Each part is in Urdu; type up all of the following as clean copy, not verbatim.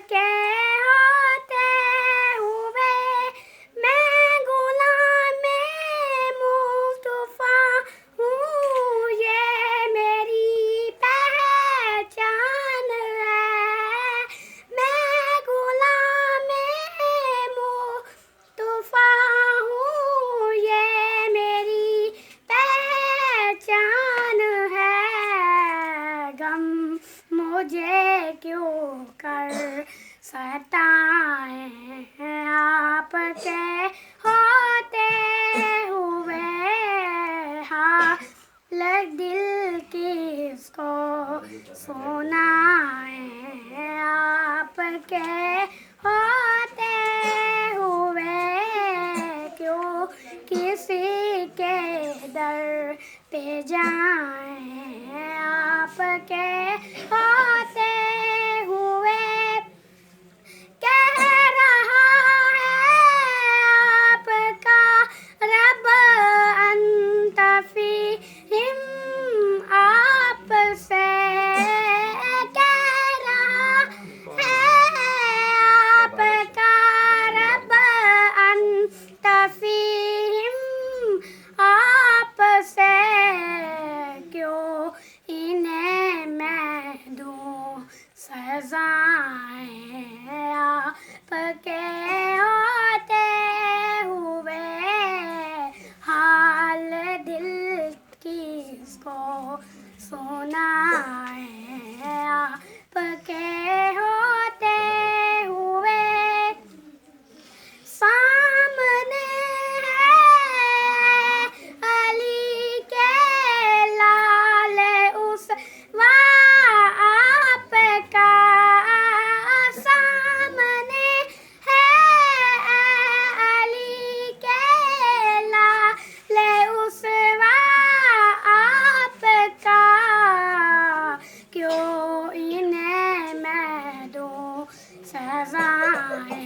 کے ہوتے ہوئے میں غلام مصطفیٰ ہوں، یہ میری پہچان ہے۔ میں غلام مصطفیٰ ہوں، یہ میری پہچان ہے۔ غم مجھے کیوں کر ستائیں آپ کے ہوتے ہوئے، حال دل کس کو سنائیں آپ کے ہوتے ہوئے، کیوں کسی کے در پہ جائیں آپ کے ہوتے ہوئے۔ کہہ رہا ہے آپ کا رب انت فیہم آپ سے، کہہ رہا ہے آپ کا رب انت فیہم آپ سے، کیوں انہیں میں دوں سزائیں آپ کے ہوتے ہوئے، حال دل کس کو سنائیں آپ کے ہوتے ہوئے۔ سامنے ہے علی کے لال اسوہ آپ کا، سامنے ہے علی کے لال اسوہ آپ کا، کیوں انہیں میں دوں سزائیں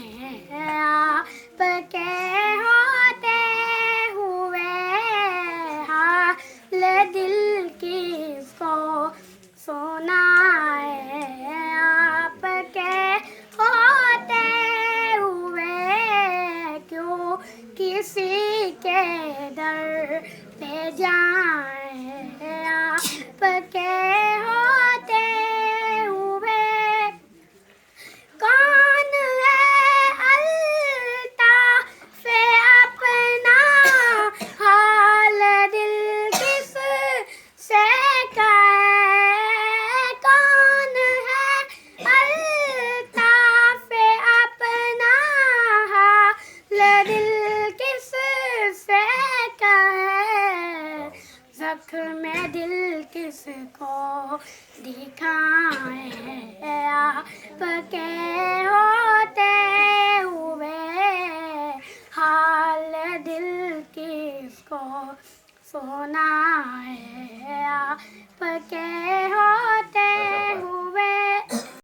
آپ کے ہوتے ہوئے، حال دل کس کو سنائیں آپ کے ہوتے ہوئے، کیوں کسی کے در پہ جائیں آپ کے ہوتے ہوئے۔ کون ہے الطاف اپنا حال دل کس سے کہے، کون ہے الطاف اپنا حال دل کس سے کہے، زخم دل کس کو دکھائیں آپ کے ہوتے ہوئے، حال دل کس کو سنائیں